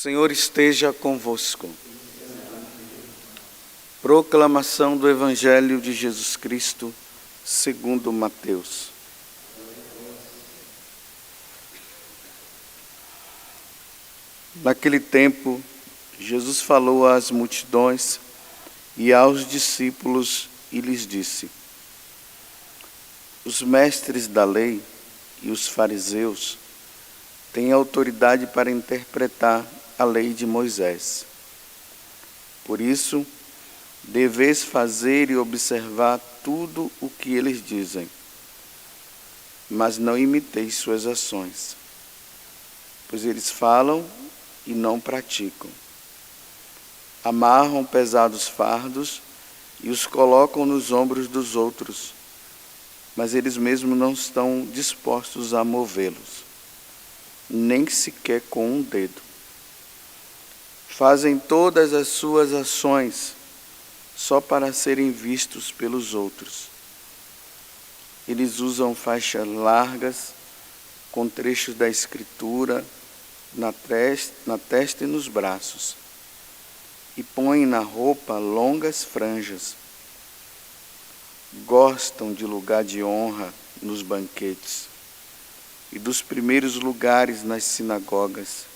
Senhor esteja convosco. Proclamação do Evangelho de Jesus Cristo, segundo Mateus. Naquele tempo, Jesus falou às multidões e aos discípulos e lhes disse: os mestres da lei e os fariseus têm autoridade para interpretar a lei de Moisés. Por isso, deveis fazer e observar tudo o que eles dizem, mas não imiteis suas ações, pois eles falam e não praticam. Amarram pesados fardos e os colocam nos ombros dos outros, mas eles mesmos não estão dispostos a movê-los, nem sequer com um dedo. Fazem todas as suas ações só para serem vistos pelos outros. Eles usam faixas largas com trechos da Escritura na testa e nos braços, e põem na roupa longas franjas. Gostam de lugar de honra nos banquetes e dos primeiros lugares nas sinagogas.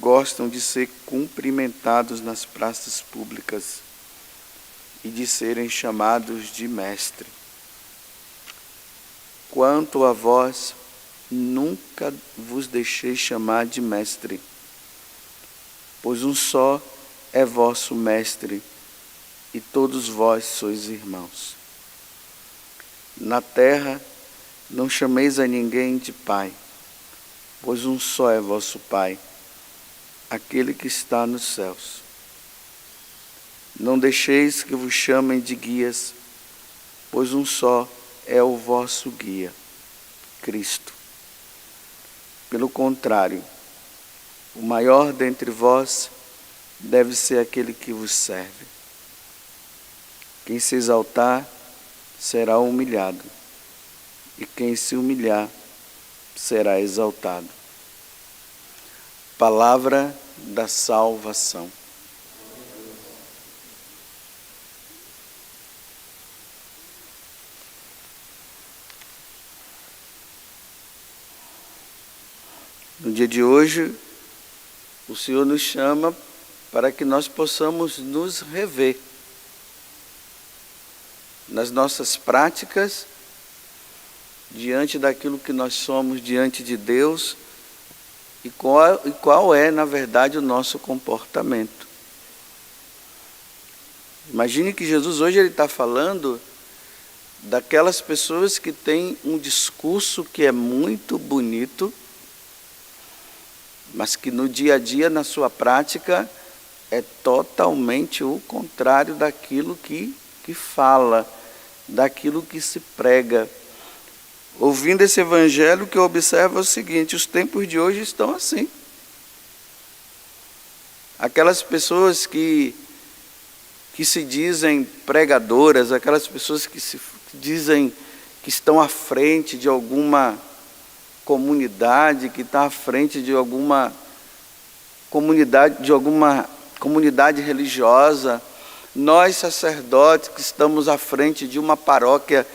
Gostam de ser cumprimentados nas praças públicas e de serem chamados de mestre. Quanto a vós, nunca vos deixei chamar de mestre, pois um só é vosso mestre, e todos vós sois irmãos. Na terra não chameis a ninguém de pai, pois um só é vosso Pai, aquele que está nos céus. Não deixeis que vos chamem de guias, pois um só é o vosso guia, Cristo. Pelo contrário, o maior dentre vós deve ser aquele que vos serve. Quem se exaltar será humilhado, e quem se humilhar será exaltado. Palavra da salvação. No dia de hoje, o Senhor nos chama para que nós possamos nos rever nas nossas práticas, diante daquilo que nós somos diante de Deus, e qual é, na verdade, o nosso comportamento. Imagine que Jesus hoje está falando daquelas pessoas que têm um discurso que é muito bonito, mas que no dia a dia, na sua prática, é totalmente o contrário daquilo que fala, daquilo que se prega. Ouvindo esse evangelho, o que eu observo é o seguinte: os tempos de hoje estão assim. Aquelas pessoas que se dizem pregadoras, aquelas pessoas que dizem que estão à frente de alguma comunidade, que está à frente de alguma comunidade religiosa, nós sacerdotes que estamos à frente de uma paróquia,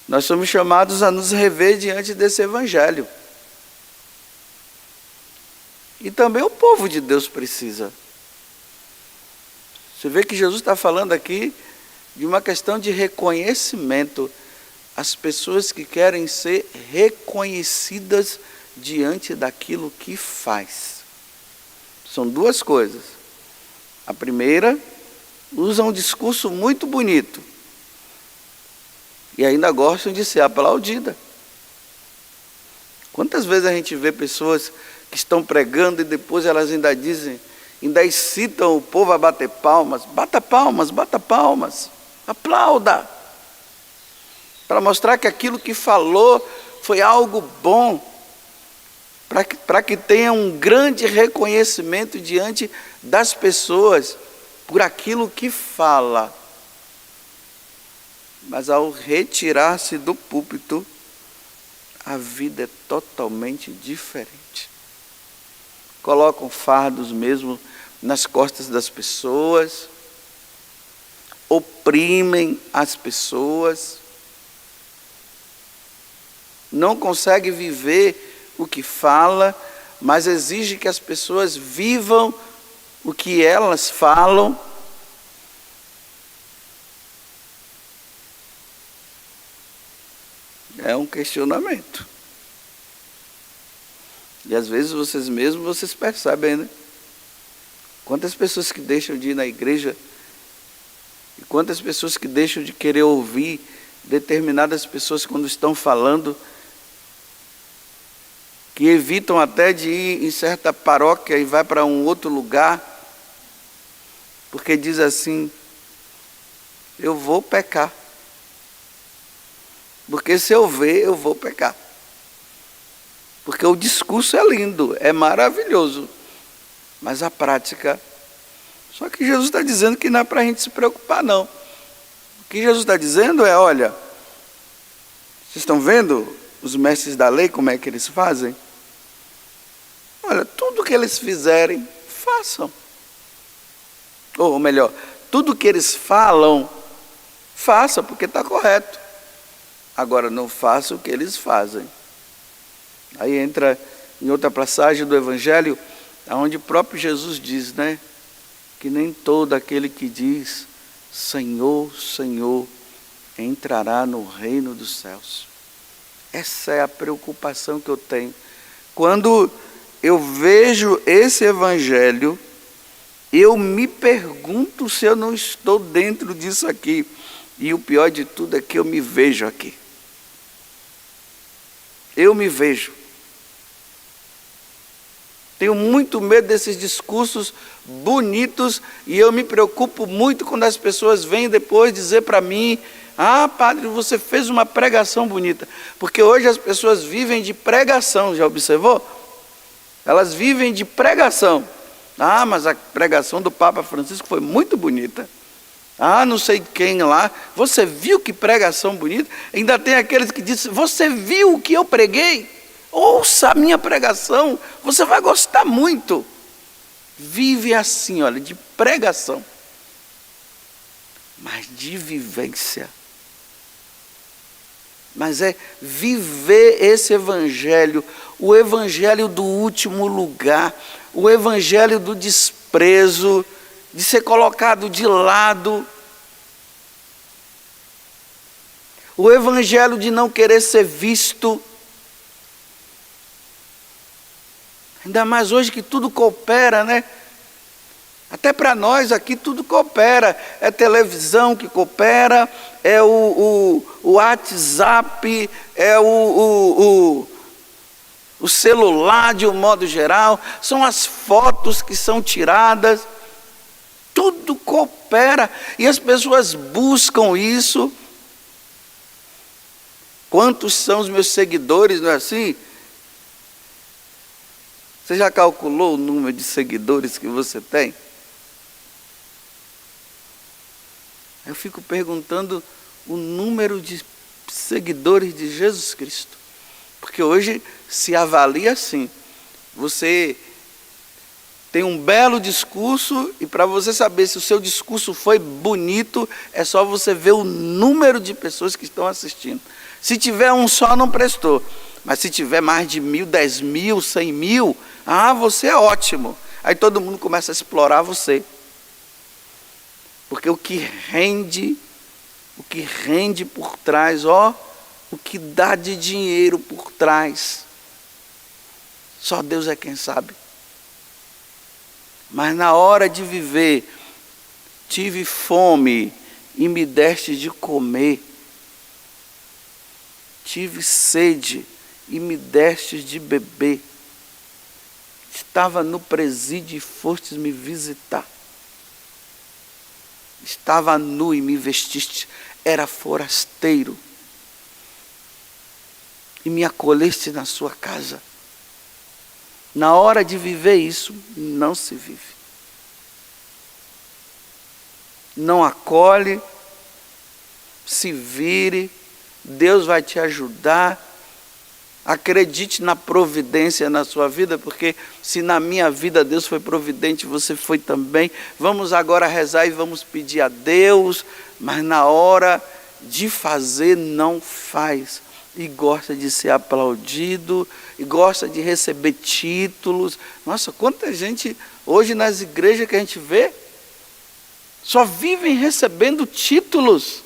nós somos chamados a nos rever diante desse evangelho. E também o povo de Deus precisa. Você vê que Jesus está falando aqui de uma questão de reconhecimento. As pessoas que querem ser reconhecidas diante daquilo que faz. São duas coisas. A primeira, usa um discurso muito bonito e ainda gostam de ser aplaudida. Quantas vezes a gente vê pessoas que estão pregando e depois elas ainda dizem, ainda incitam o povo a bater palmas. Bata palmas, bata palmas, aplauda, para mostrar que aquilo que falou foi algo bom, para que tenha um grande reconhecimento diante das pessoas por aquilo que fala. Mas ao retirar-se do púlpito, a vida é totalmente diferente. colocam fardos mesmo nas costas das pessoas, oprimem as pessoas, não consegue viver o que fala, mas exige que as pessoas vivam o que elas falam. É um questionamento. E às vezes vocês percebem, né? Quantas pessoas que deixam de ir na igreja e quantas pessoas que deixam de querer ouvir determinadas pessoas quando estão falando, que evitam até de ir em certa paróquia e vai para um outro lugar, porque diz assim: eu vou pecar. Porque se eu ver, eu vou pecar. Porque o discurso é lindo, é maravilhoso, mas a prática... Só que Jesus está dizendo que não é para a gente se preocupar, não. O que Jesus está dizendo é: olha, vocês estão vendo os mestres da lei, como é que eles fazem? Olha, tudo que eles fizerem, façam. Ou melhor, tudo que eles falam, faça, porque está correto. Agora, não faça o que eles fazem. Aí entra em outra passagem do Evangelho, onde o próprio Jesus diz, né? Que nem todo aquele que diz Senhor, Senhor, entrará no reino dos céus. Essa é a preocupação que eu tenho. Quando eu vejo esse Evangelho, eu me pergunto se eu não estou dentro disso aqui. E o pior de tudo é que eu me vejo aqui. Eu me vejo. Tenho muito medo desses discursos bonitos e eu me preocupo muito quando as pessoas vêm depois dizer para mim: ah, padre, você fez uma pregação bonita. Porque hoje as pessoas vivem de pregação, já observou? Elas vivem de pregação. Ah, mas a pregação do Papa Francisco foi muito bonita. Ah, não sei quem lá, você viu que pregação bonita? Ainda tem aqueles que dizem: você viu o que eu preguei? Ouça a minha pregação, você vai gostar muito. Vive assim, olha, de pregação, mas de vivência. Mas é viver esse evangelho, o evangelho do último lugar, o evangelho do desprezo, de ser colocado de lado, o evangelho de não querer ser visto. Ainda mais hoje que tudo coopera, né? Até para nós aqui tudo coopera. É televisão que coopera, é o WhatsApp, é o celular de um modo geral, são as fotos que são tiradas. Tudo coopera e as pessoas buscam isso. Quantos são os meus seguidores, não é assim? Você já calculou o número de seguidores que você tem? Eu fico perguntando o número de seguidores de Jesus Cristo. Porque hoje se avalia assim. Você tem um belo discurso e para você saber se o seu discurso foi bonito, é só você ver o número de pessoas que estão assistindo. Se tiver um só, não prestou. Mas se tiver mais de 1.000, 10.000, 100.000, você é ótimo. Aí todo mundo começa a explorar você. Porque o que rende por trás, o que dá de dinheiro por trás, só Deus é quem sabe. Mas na hora de viver, tive fome e me deste de comer. Tive sede e me deste de beber. Estava no presídio e fostes me visitar. Estava nu e me vestiste. Era forasteiro e me acolheste na sua casa. Na hora de viver isso, não se vive. Não acolhe, se vire, Deus vai te ajudar. Acredite na providência na sua vida, porque se na minha vida Deus foi providente, você foi também. Vamos agora rezar e vamos pedir a Deus, mas na hora de fazer não faz. E gosta de ser aplaudido, e gosta de receber títulos. Nossa, quanta gente hoje nas igrejas que a gente vê, só vivem recebendo títulos.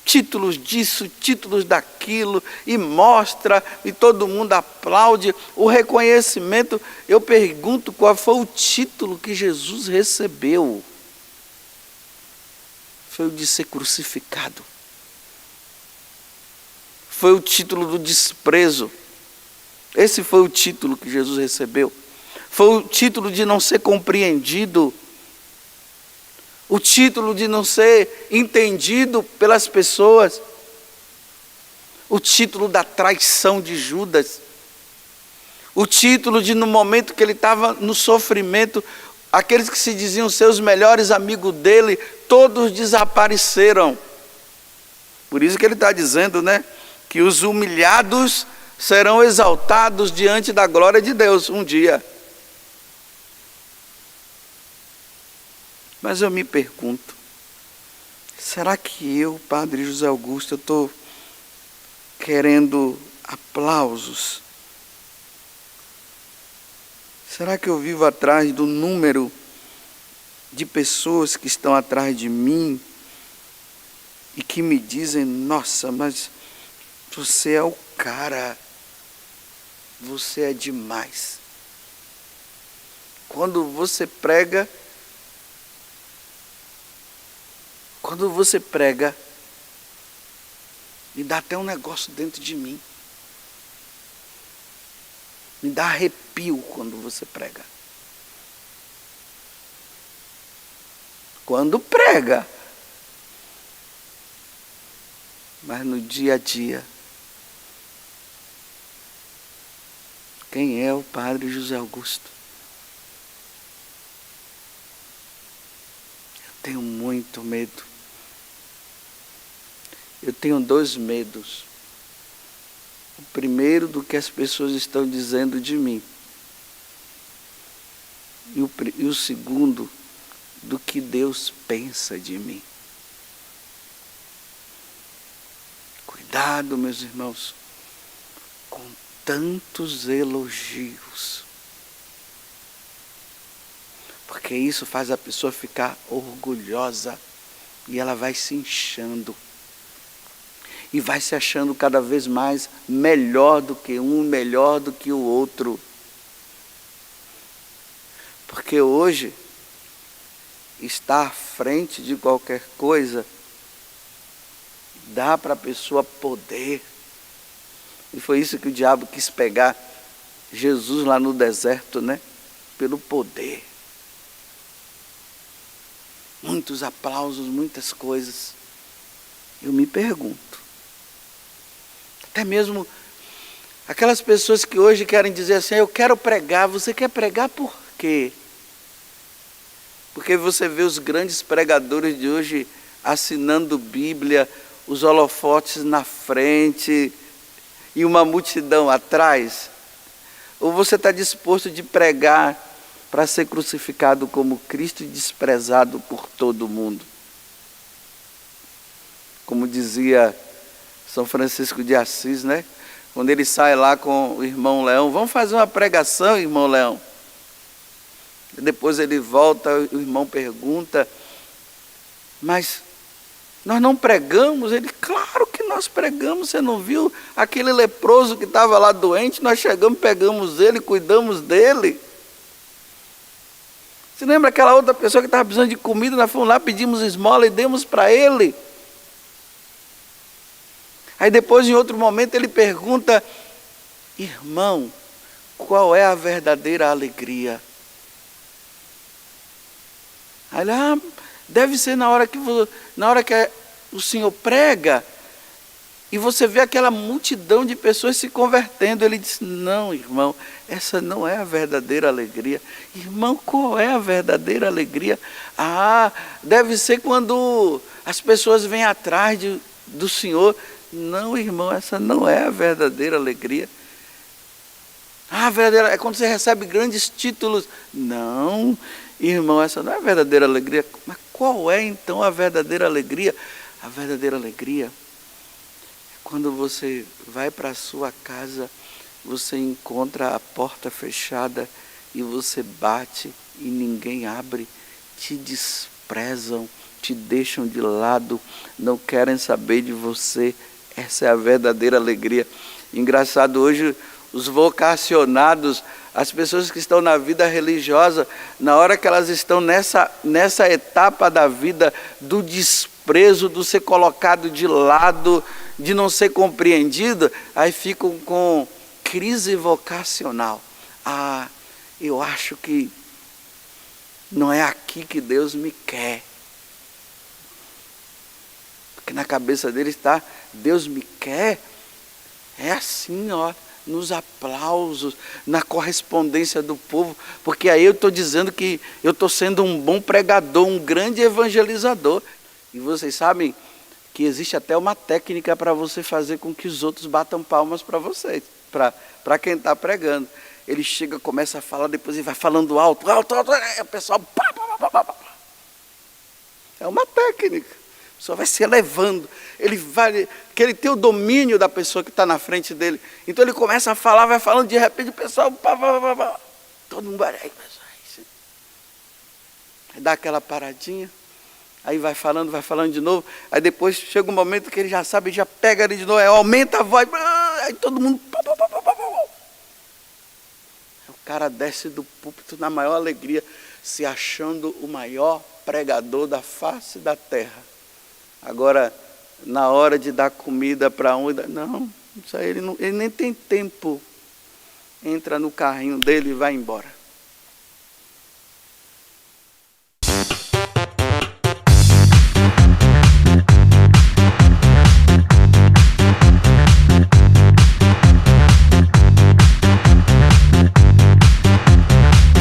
Títulos disso, títulos daquilo, e mostra, e todo mundo aplaude. O reconhecimento, eu pergunto qual foi o título que Jesus recebeu. Foi o de ser crucificado. Foi o título do desprezo. Esse foi o título que Jesus recebeu. Foi o título de não ser compreendido. O título de não ser entendido pelas pessoas. O título da traição de Judas. O título de, no momento que ele estava no sofrimento, aqueles que se diziam seus melhores amigos dele, todos desapareceram. Por isso que ele está dizendo, né? Que os humilhados serão exaltados diante da glória de Deus um dia. Mas eu me pergunto, será que eu, Padre José Augusto, eu estou querendo aplausos? Será que eu vivo atrás do número de pessoas que estão atrás de mim e que me dizem, nossa, mas você é o cara, você é demais. Quando você prega, me dá até um negócio dentro de mim. Me dá arrepio quando você prega. Quando prega. Mas no dia a dia, quem é o Padre José Augusto? Eu tenho muito medo. Eu tenho 2 medos. O primeiro, do que as pessoas estão dizendo de mim. E o segundo, do que Deus pensa de mim. Cuidado, meus irmãos, com tantos elogios. Porque isso faz a pessoa ficar orgulhosa e ela vai se inchando. E vai se achando cada vez mais melhor do que um, melhor do que o outro. Porque hoje, estar à frente de qualquer coisa, dá para a pessoa poder. E foi isso que o diabo quis pegar Jesus lá no deserto, né? Pelo poder. Muitos aplausos, muitas coisas. Eu me pergunto. Até mesmo aquelas pessoas que hoje querem dizer assim, eu quero pregar. Você quer pregar por quê? Porque você vê os grandes pregadores de hoje assinando Bíblia, os holofotes na frente e uma multidão atrás? Ou você está disposto de pregar para ser crucificado como Cristo e desprezado por todo mundo? Como dizia São Francisco de Assis, né? Quando ele sai lá com o irmão Leão, vamos fazer uma pregação, irmão Leão. Depois ele volta, o irmão pergunta, mas nós não pregamos? Ele, claro que nós pregamos, você não viu aquele leproso que estava lá doente? Nós chegamos, pegamos ele, cuidamos dele. Você lembra aquela outra pessoa que estava precisando de comida? Nós fomos lá, pedimos esmola e demos para ele. Aí depois, em outro momento, ele pergunta, irmão, qual é a verdadeira alegria? Aí ele, deve ser na hora que o Senhor prega, e você vê aquela multidão de pessoas se convertendo. Ele disse, não, irmão, essa não é a verdadeira alegria. Irmão, qual é a verdadeira alegria? Deve ser quando as pessoas vêm atrás do Senhor, Não, irmão, essa não é a verdadeira alegria. Ah, a verdadeira é quando você recebe grandes títulos. Não, irmão, essa não é a verdadeira alegria. Mas qual é então a verdadeira alegria? A verdadeira alegria é quando você vai para a sua casa, você encontra a porta fechada e você bate e ninguém abre, te desprezam, te deixam de lado, não querem saber de você. Essa é a verdadeira alegria. Engraçado, hoje os vocacionados, as pessoas que estão na vida religiosa, na hora que elas estão nessa etapa da vida do desprezo, do ser colocado de lado, de não ser compreendido, aí ficam com crise vocacional. Ah, eu acho que não é aqui que Deus me quer. Porque na cabeça dele está, Deus me quer, é assim, ó, nos aplausos, na correspondência do povo, porque aí eu estou dizendo que eu estou sendo um bom pregador, um grande evangelizador. E vocês sabem que existe até uma técnica para você fazer com que os outros batam palmas para vocês, para quem está pregando. Ele chega, começa a falar, depois ele vai falando alto, o pessoal pá, pá, pá, pá, pá. É uma técnica. A pessoa vai se elevando, que ele tem o domínio da pessoa que está na frente dele. Então ele começa a falar, vai falando, de repente o pessoal, pá, pá, pá, pá. Todo mundo vai, aí dá aquela paradinha, aí vai falando de novo, aí depois chega um momento que ele já sabe, já pega ele de novo, aí aumenta a voz, aí todo mundo, pá, pá, pá, pá, pá, pá. O cara desce do púlpito na maior alegria, se achando o maior pregador da face da terra. Agora, na hora de dar comida para um, não, isso aí ele nem tem tempo. Entra no carrinho dele e vai embora.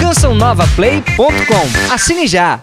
CançãoNovaPlay.com. Assine já!